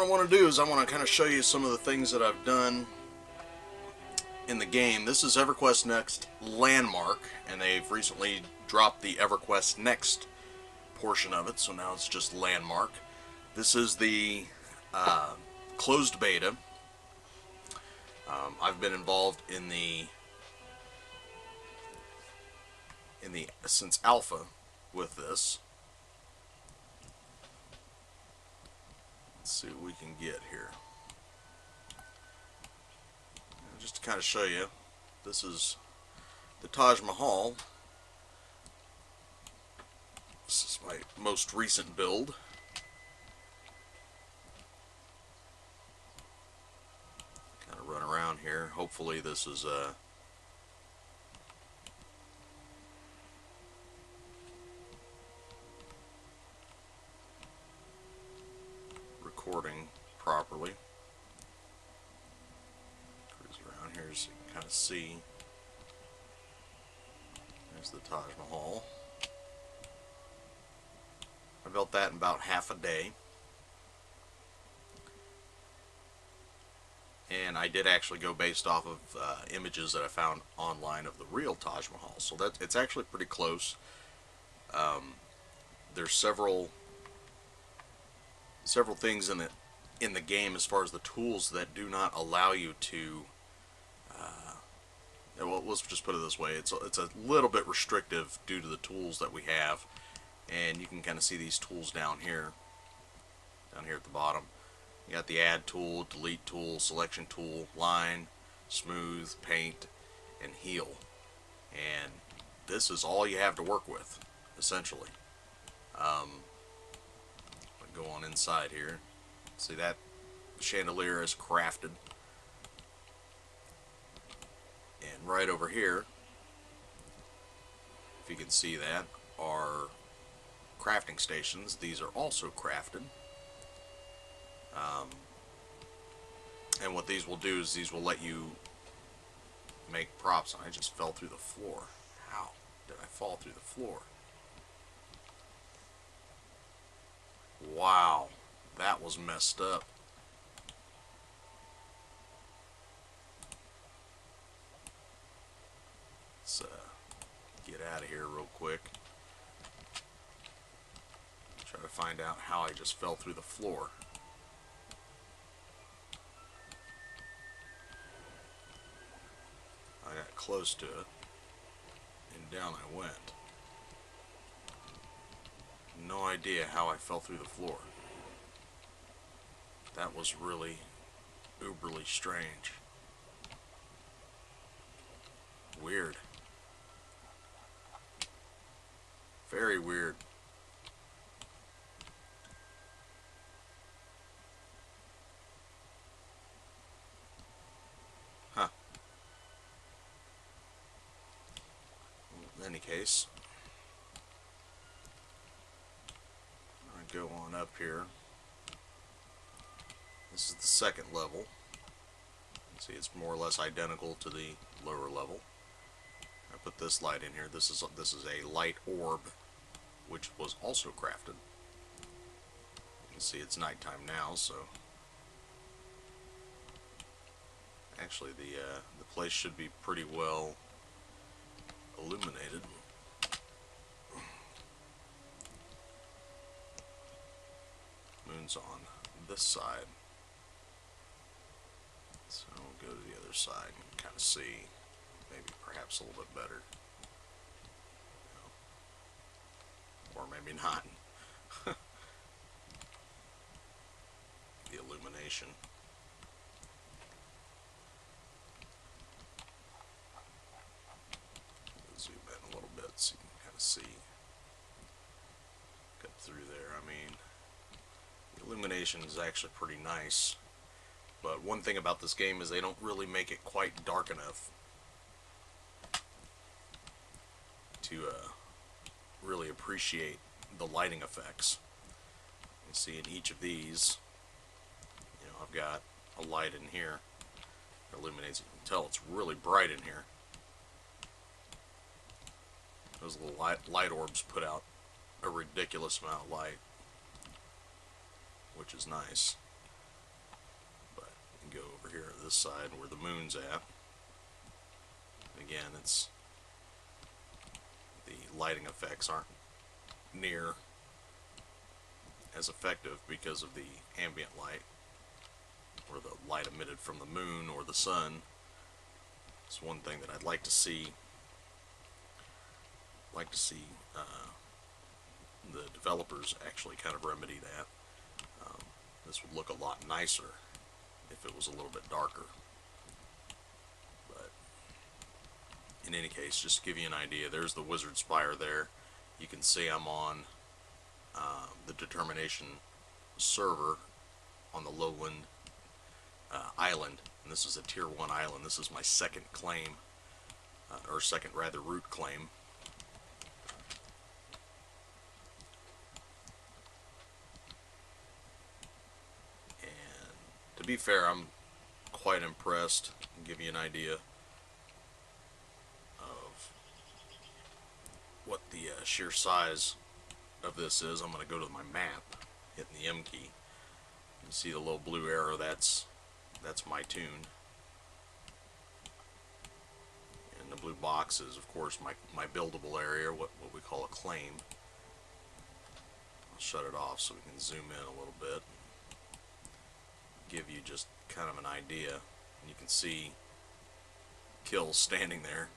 I want to do is I want to kind of show you some of the things that I've done in the game. This is EverQuest Next Landmark, and they've recently dropped the EverQuest Next portion of it, so now it's just Landmark. This is the closed beta. I've been involved in the since alpha with this. Let's see what we can get here. Just to kind of show you, this is the Taj Mahal. This is my most recent build. Kind of run around here. Hopefully this is recording properly. Cruise around here so you can kind of see. There's the Taj Mahal. I built that in about half a day. And I did actually go based off of images that I found online of the real Taj Mahal. So that it's actually pretty close. There's several things in the game as far as the tools that do not allow you to. Well, let's just put it this way: it's a little bit restrictive due to the tools that we have, and you can kind of see these tools down here at the bottom. You got the add tool, delete tool, selection tool, line, smooth, paint, and heal, and this is all you have to work with, essentially. Go on inside here. See that chandelier is crafted. And right over here, if you can see that, are crafting stations. These are also crafted. And what these will do is these will let you make props. I just fell through the floor. How did I fall through the floor? Wow, that was messed up. Let's get out of here real quick. Try to find out how I just fell through the floor. I got close to it, and down I went. No idea how I fell through the floor. That was really uberly strange. Weird. Very weird. Huh. In any case, go on up here. This is the second level. You can see it's more or less identical to the lower level. I put this light in here. This is a light orb, which was also crafted. You can see it's nighttime now, so actually the place should be pretty well illuminated. Moon's on this side, so we'll go to the other side and kind of see, maybe perhaps a little bit better, or maybe not. The illumination. Zoom in a little bit so you can kind of see. Cut through there. I mean, illumination is actually pretty nice, but one thing about this game is they don't really make it quite dark enough to really appreciate the lighting effects. You see in each of these, you know, I've got a light in here that illuminates. You can tell it's really bright in here. Those little light orbs put out a ridiculous amount of light, which is nice. here at this side where the moon's at. Again, it's the lighting effects aren't near as effective because of the ambient light or the light emitted from the moon or the sun. It's one thing that I'd like to see. The developers actually kind of remedy that. This would look a lot nicer if it was a little bit darker. But in any case, just to give you an idea, there's the Wizard Spire there. You can see I'm on the Determination server on the Lowland Island, and this is a Tier 1 island. This is my second claim, or second rather root claim. To be fair, I'm quite impressed. I'll give you an idea of what the sheer size of this is. I'm going to go to my map, hitting the M key. You see the little blue arrow, that's my tune. And the blue box is, of course, my buildable area, what we call a claim. I'll shut it off so we can zoom in a little bit. Give you just kind of an idea. And you can see kills standing there.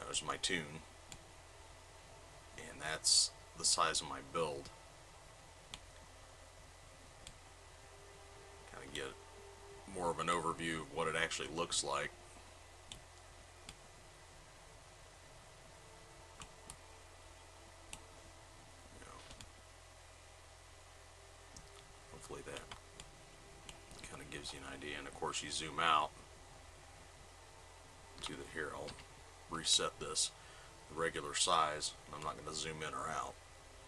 There's my tune. And that's the size of my build. Kind of get more of an overview of what it actually looks like. Hopefully that kind of gives you an idea. And of course you zoom out to the, here I'll reset this, the regular size. I'm not going to zoom in or out,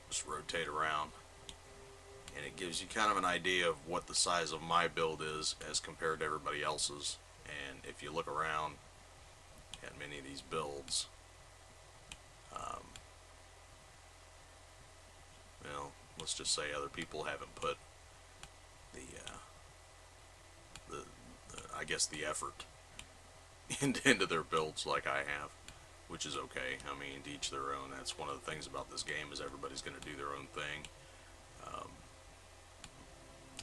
just rotate around, and it gives you kind of an idea of what the size of my build is as compared to everybody else's. And if you look around at many of these builds, well, let's just say other people haven't put the I guess the effort into their builds like I have, which is okay. I mean, to each their own. That's one of the things about this game, is everybody's going to do their own thing,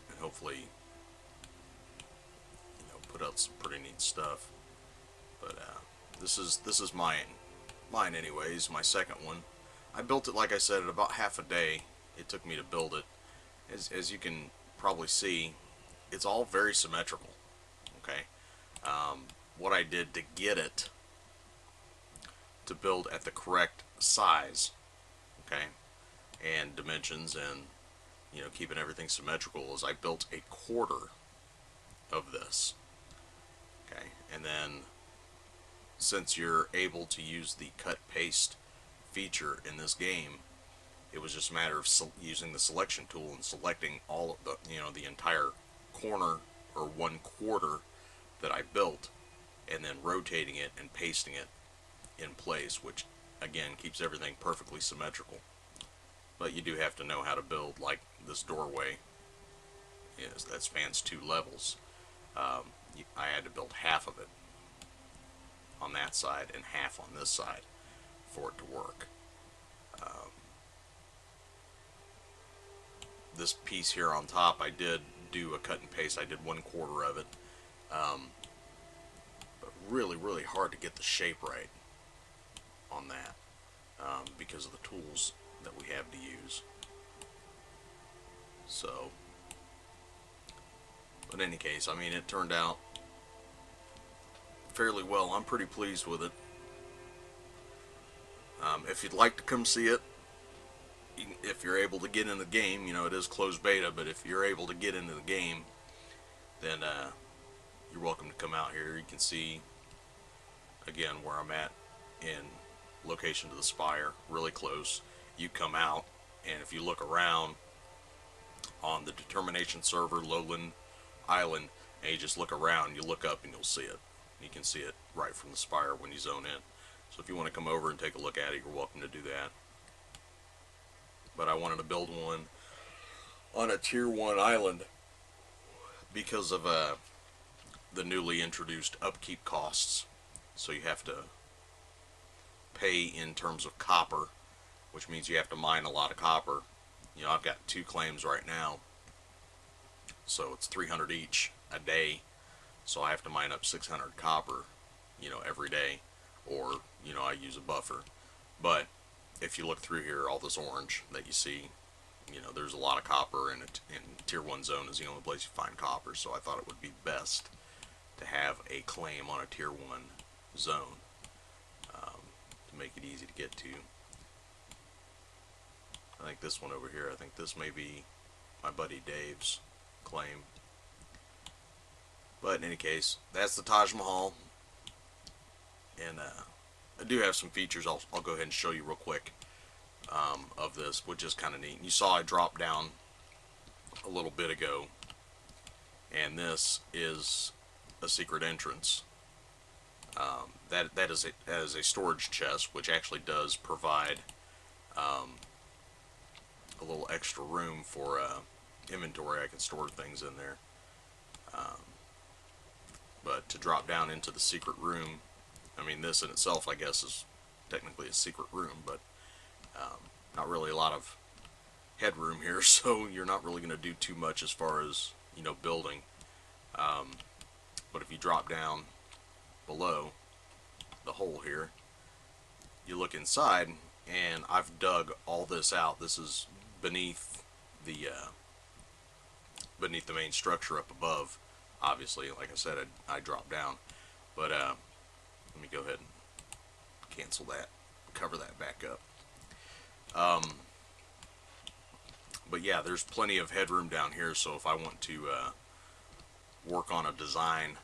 and hopefully, you know, put out some pretty neat stuff. But this is mine anyways. My second one. I built it, like I said, in about half a day. It took me to build it. As you can probably see, it's all very symmetrical. Okay, what I did to get it to build at the correct size, okay, and dimensions, and you know, keeping everything symmetrical, is I built a quarter of this. Okay, and then since you're able to use the cut paste feature in this game, it was just a matter of using the selection tool and selecting all of the, you know, the entire corner or 1/4 that I built, and then rotating it and pasting it in place, which again keeps everything perfectly symmetrical. But you do have to know how to build, like this doorway is that spans 2 levels. I had to build half of it on that side and half on this side for it to work. This piece here on top, I did do a cut and paste. I did 1/4 of it, but really hard to get the shape right on that, because of the tools that we have to use. So, but in any case, I mean, it turned out fairly well. I'm pretty pleased with it. If you'd like to come see it, if you're able to get in the game, you know, it is closed beta, but if you're able to get into the game, then you're welcome to come out here. You can see again where I'm at in location to the spire, really close. You come out, and if you look around on the Determination server, Lowland Island, and you just look around, you look up and you'll see it. You can see it right from the spire when you zone in. So if you want to come over and take a look at it, you're welcome to do that. But I wanted to build one on a Tier 1 island because of the newly introduced upkeep costs. So you have to pay in terms of copper, which means you have to mine a lot of copper. You know, I've got 2 claims right now, so it's 300 each a day. So I have to mine up 600 copper, you know, every day, or, you know, I use a buffer. But if you look through here, all this orange that you see, you know, there's a lot of copper in it, and Tier 1 zone is the only place you find copper, so I thought it would be best to have a claim on a Tier 1 zone, to make it easy to get to. I think this one over here, I think this may be my buddy Dave's claim. But in any case, that's the Taj Mahal. And I do have some features I'll go ahead and show you real quick of this, which is kind of neat. You saw I dropped down a little bit ago, and this is a secret entrance. That is a storage chest, which actually does provide a little extra room for inventory. I can store things in there. But to drop down into the secret room, I mean, this in itself, I guess, is technically a secret room, but not really a lot of headroom here, so you're not really going to do too much as far as, you know, building. But if you drop down below the hole here, you look inside, and I've dug all this out. This is beneath the main structure up above. Obviously, like I said, I dropped down, but let me go ahead and cancel that, cover that back up. But yeah, there's plenty of headroom down here, so if I want to work on a design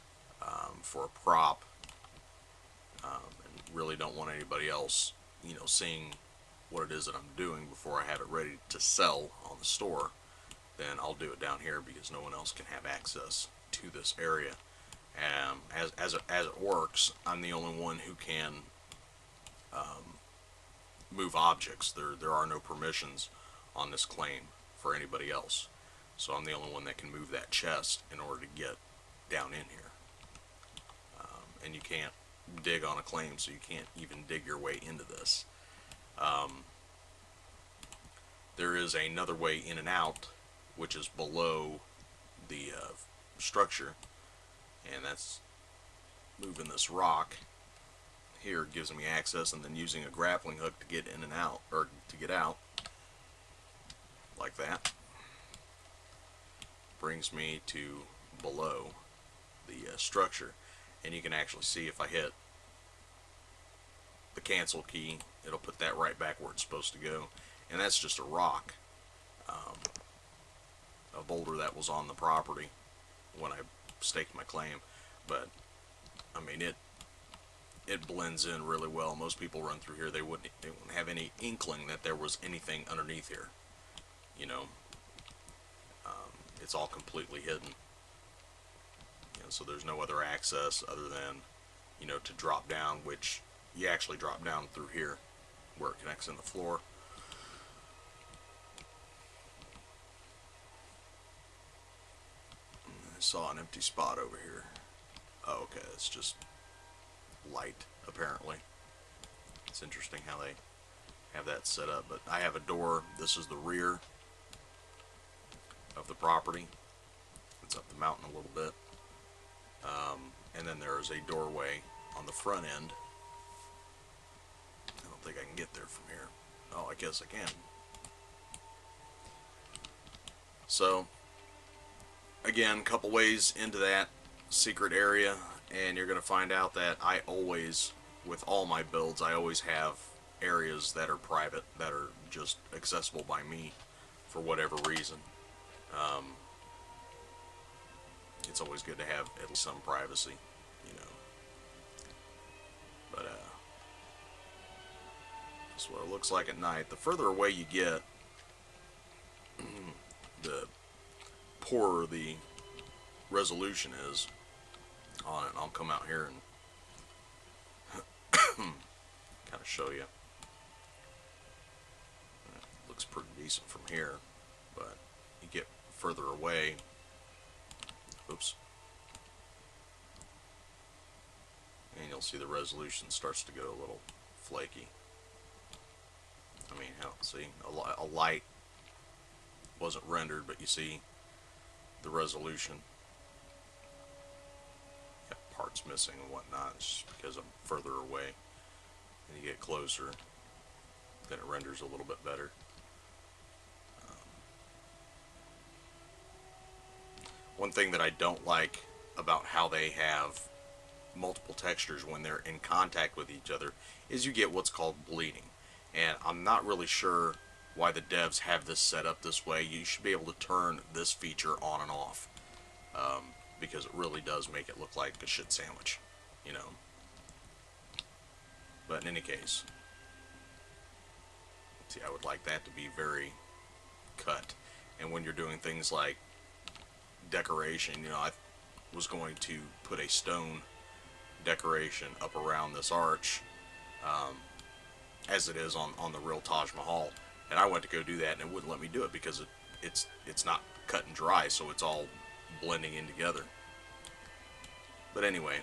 for a prop, and really don't want anybody else, you know, seeing what it is that I'm doing before I have it ready to sell on the store, then I'll do it down here because no one else can have access to this area. As it works, I'm the only one who can move objects. There are no permissions on this claim for anybody else, so I'm the only one that can move that chest in order to get down in here. And you can't dig on a claim, so you can't even dig your way into this. There is another way in and out, which is below the structure, and that's moving this rock here. Gives me access, and then using a grappling hook to get in and out, or to get out, like that, brings me to below the structure. And you can actually see if I hit the cancel key, it'll put that right back where it's supposed to go. And that's just a rock, a boulder that was on the property when I staked my claim. But I mean, it blends in really well. Most people run through here, they wouldn't have any inkling that there was anything underneath here. You know, it's all completely hidden. So there's no other access other than, you know, to drop down, which you actually drop down through here where it connects in the floor. I saw an empty spot over here. Oh, okay, it's just light, apparently. It's interesting how they have that set up, but I have a door. This is the rear of the property. It's up the mountain a little bit. And then there is a doorway on the front end. I don't think I can get there from here. Oh, I guess I can. So, again, a couple ways into that secret area, and you're going to find out that I always, with all my builds, I always have areas that are private, that are just accessible by me for whatever reason. It's always good to have at least some privacy, you know. But that's what it looks like at night. The further away you get, the poorer the resolution is on it. I'll come out here and kind of show you. It looks pretty decent from here, but you get further away. Oops. you'll see the resolution starts to go a little flaky. I mean, see, a light wasn't rendered, but you see the resolution. Got parts missing and whatnot. It's just because I'm further away. And you get closer, then it renders a little bit better. One thing that I don't like about how they have multiple textures when they're in contact with each other is you get what's called bleeding. And I'm not really sure why the devs have this set up this way. You should be able to turn this feature on and off, because it really does make it look like a shit sandwich, you know. But in any case, see, I would like that to be very cut. And when you're doing things like decoration, you know, I was going to put a stone decoration up around this arch, as it is on the real Taj Mahal, and I went to go do that and it wouldn't let me do it because it's not cut and dry, so it's all blending in together. But anyway,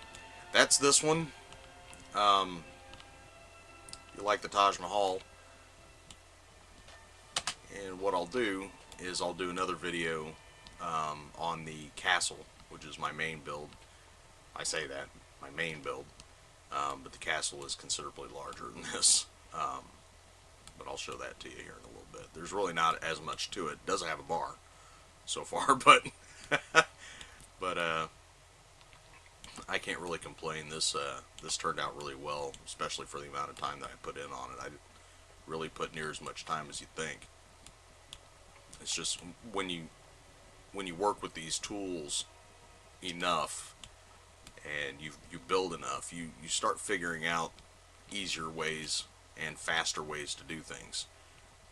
that's this one. If you like the Taj Mahal, and what I'll do is I'll do another video on the castle, which is my main build. I say that, my main build, but the castle is considerably larger than this. But I'll show that to you here in a little bit. There's really not as much to it. It doesn't have a bar so far, but I can't really complain. This turned out really well, especially for the amount of time that I put in on it. I didn't really put near as much time as you think. It's just when you work with these tools enough and you build enough, you start figuring out easier ways and faster ways to do things.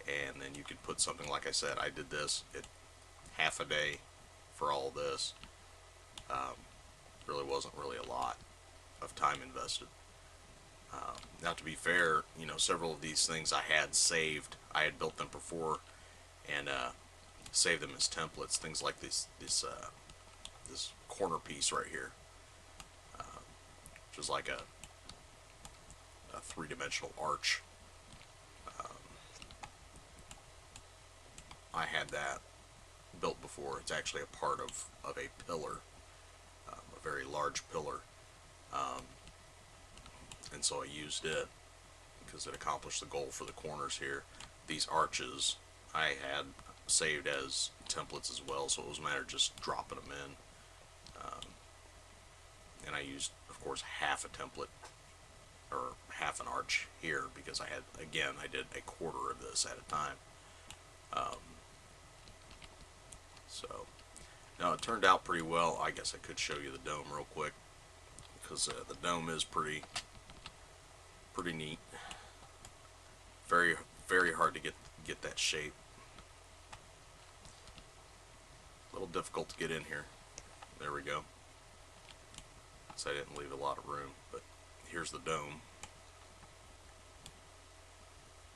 And then you could put something, like I said, I did this at half a day for all this. Really wasn't really a lot of time invested. Now, to be fair, you know, several of these things I had saved. I had built them before and saved them as templates. Things like this corner piece right here, which is like a three-dimensional arch. I had that built before. It's actually a part of a pillar, a very large pillar, and so I used it because it accomplished the goal for the corners here. These arches I had saved as templates as well, so it was a matter of just dropping them in. And I used, of course, half a template, or half an arch here, because I had, again, I did a quarter of this at a time. So, now it turned out pretty well. I guess I could show you the dome real quick, because the dome is pretty neat. Very, very hard to get that shape. A little difficult to get in here. There we go. So I didn't leave a lot of room, but here's the dome.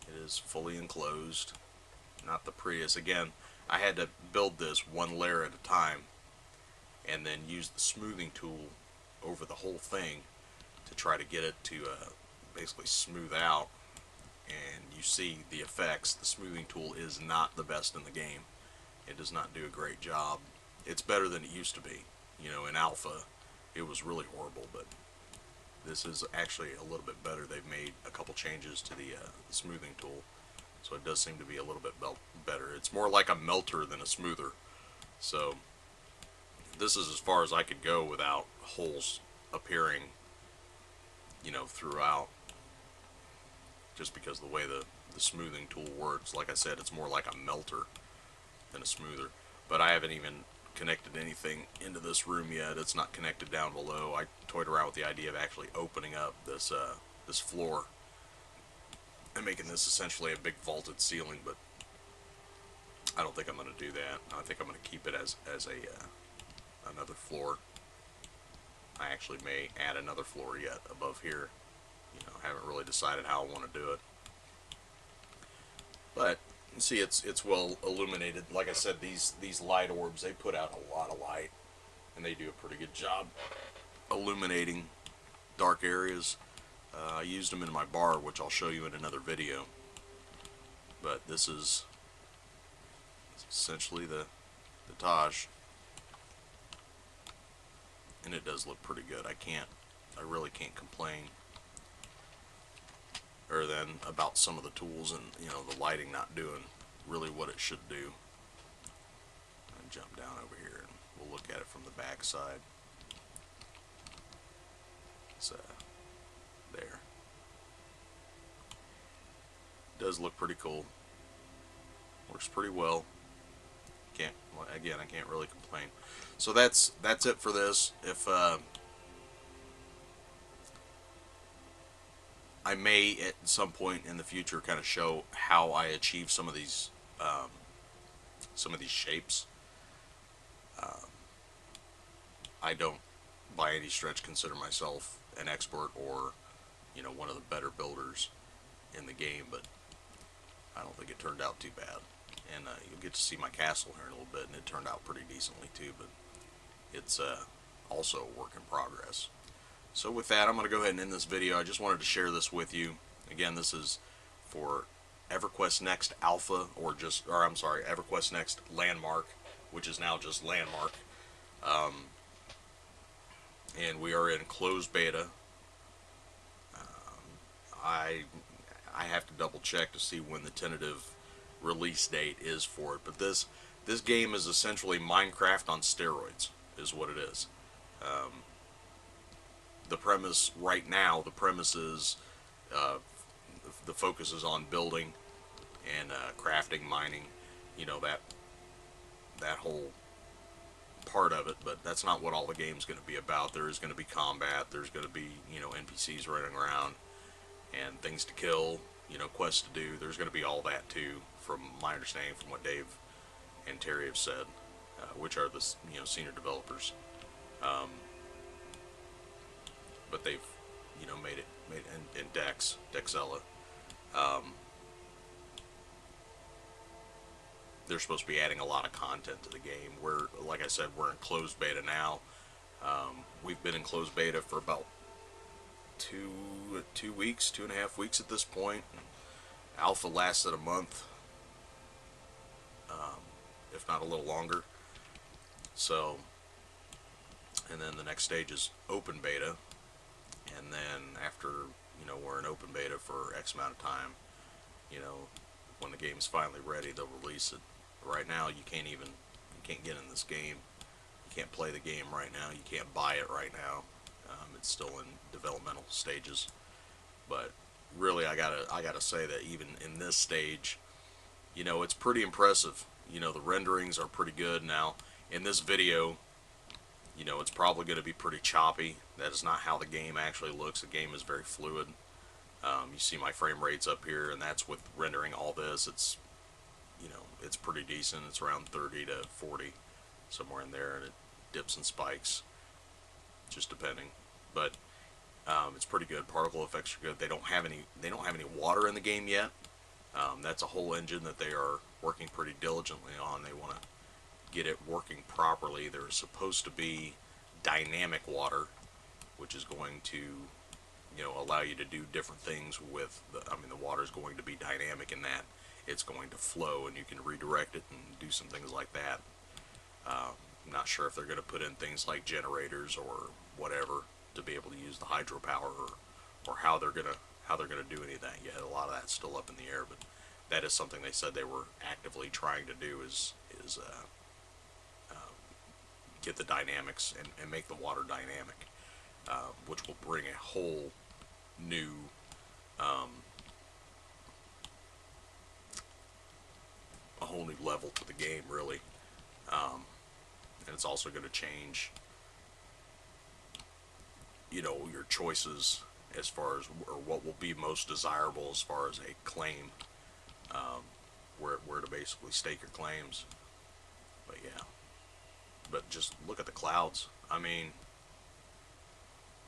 It is fully enclosed. Not the prettiest. Again, I had to build this one layer at a time and then use the smoothing tool over the whole thing to try to get it to basically smooth out. And you see the effects. The smoothing tool is not the best in the game. It does not do a great job. It's better than it used to be. You know, in alpha it was really horrible, but this is actually a little bit better. They've made a couple changes to the smoothing tool, so it does seem to be a little bit better. It's more like a melter than a smoother. So this is as far as I could go without holes appearing, you know, throughout, just because of the way the smoothing tool works. Like I said, it's more like a melter than a smoother. But I haven't even connected anything into this room yet. It's not connected down below. I toyed around with the idea of actually opening up this this floor and making this essentially a big vaulted ceiling, but I don't think I'm going to do that. I think I'm going to keep it as a another floor. I actually may add another floor yet above here. You know, I haven't really decided how I want to do it. But you see, it's well illuminated. Like I said, these light orbs, they put out a lot of light, and they do a pretty good job illuminating dark areas. I used them in my bar, which I'll show you in another video. But this is essentially the Taj, and it does look pretty good. I really can't complain, other than about some of the tools and the lighting not doing really what it should do. And jump down over here and we'll look at it from the back side. It's there. Does look pretty cool. Works pretty well. I can't really complain. So that's it for this. If I may at some point in the future kind of show how I achieve some of these shapes. I don't by any stretch consider myself an expert or one of the better builders in the game, but I don't think it turned out too bad. And you'll get to see my castle here in a little bit, and it turned out pretty decently too, but it's also a work in progress. So with that, I'm going to go ahead and end this video. I just wanted to share this with you. Again, this is for EverQuest Next Alpha, or I'm sorry, EverQuest Next Landmark, which is now just Landmark. And we are in closed beta. I have to double check to see when the tentative release date is for it, but this game is essentially Minecraft on steroids, is what it is. The premise right now, is the focus is on building and crafting, mining, that whole part of it, but that's not what all the game's going to be about. There is going to be combat, there's going to be NPCs running around and things to kill, quests to do. There's going to be all that too, from my understanding, from what Dave and Terry have said, which are the senior developers. But they've made it in Dexella. They're supposed to be adding a lot of content to the game. Like I said, we're in closed beta now. We've been in closed beta for about 2.5 weeks at this point. Alpha lasted a month, if not a little longer. So, and then the next stage is open beta, and then after we're in open beta for X amount of time, when the game's finally ready, they'll release it. Right now, you can't get in this game. You can't play the game right now. You can't buy it right now. It's still in developmental stages. But really, I gotta say that even in this stage, it's pretty impressive. The renderings are pretty good. Now, in this video, it's probably going to be pretty choppy. That is not how the game actually looks. The game is very fluid. You see my frame rates up here, and that's with rendering all this. It's it's pretty decent. It's around 30 to 40, somewhere in there, and it dips and spikes, just depending. But it's pretty good. Particle effects are good. They don't have any water in the game yet. That's a whole engine that they are working pretty diligently on. They want to get it working properly. There's supposed to be dynamic water, which is going to allow you to do different things with the water is going to be dynamic in that it's going to flow, and you can redirect it and do some things like that. I'm not sure if they're going to put in things like generators or whatever to be able to use the hydropower, or how they're gonna do any of that yet. A lot of that's still up in the air, but that is something they said they were actively trying to do, is get the dynamics and make the water dynamic, which will bring a whole new level to the game, really. And it's also going to change your choices as far as what will be most desirable as far as a claim, where to basically stake your claims. But yeah, but just look at the clouds.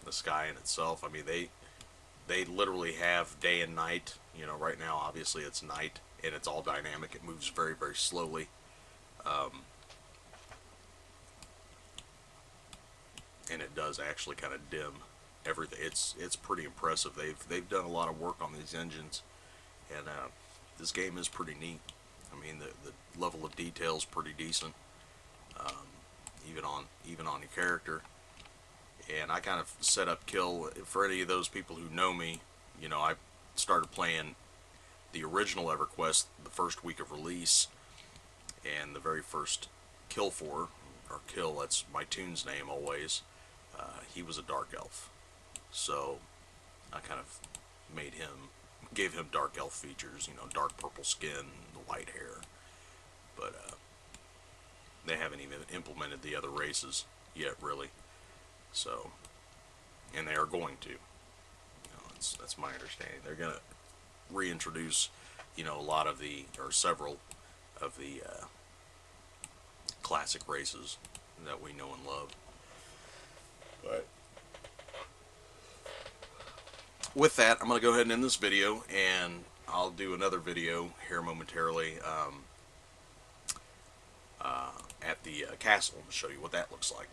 The sky in itself. They literally have day and night. Right now obviously it's night, and it's all dynamic. It moves very, very slowly. And it does actually kind of dim everything. It's pretty impressive. They've done a lot of work on these engines, and this game is pretty neat. I mean, the level of detail is pretty decent, even on your character. And I kind of set up kill for any of those people who know me. You know, I started playing the original EverQuest the first week of release, and the very first kill for, or kill, that's my toon's name always, he was a dark elf. So I kind of gave him dark elf features, you know, dark purple skin, the white hair. But they haven't even implemented the other races yet, really. So, and they are going to. You know, that's my understanding. They're going to reintroduce, you know, a lot of the, or several of the classic races that we know and love. But with that, I'm going to go ahead and end this video, and I'll do another video here momentarily at the castle to show you what that looks like.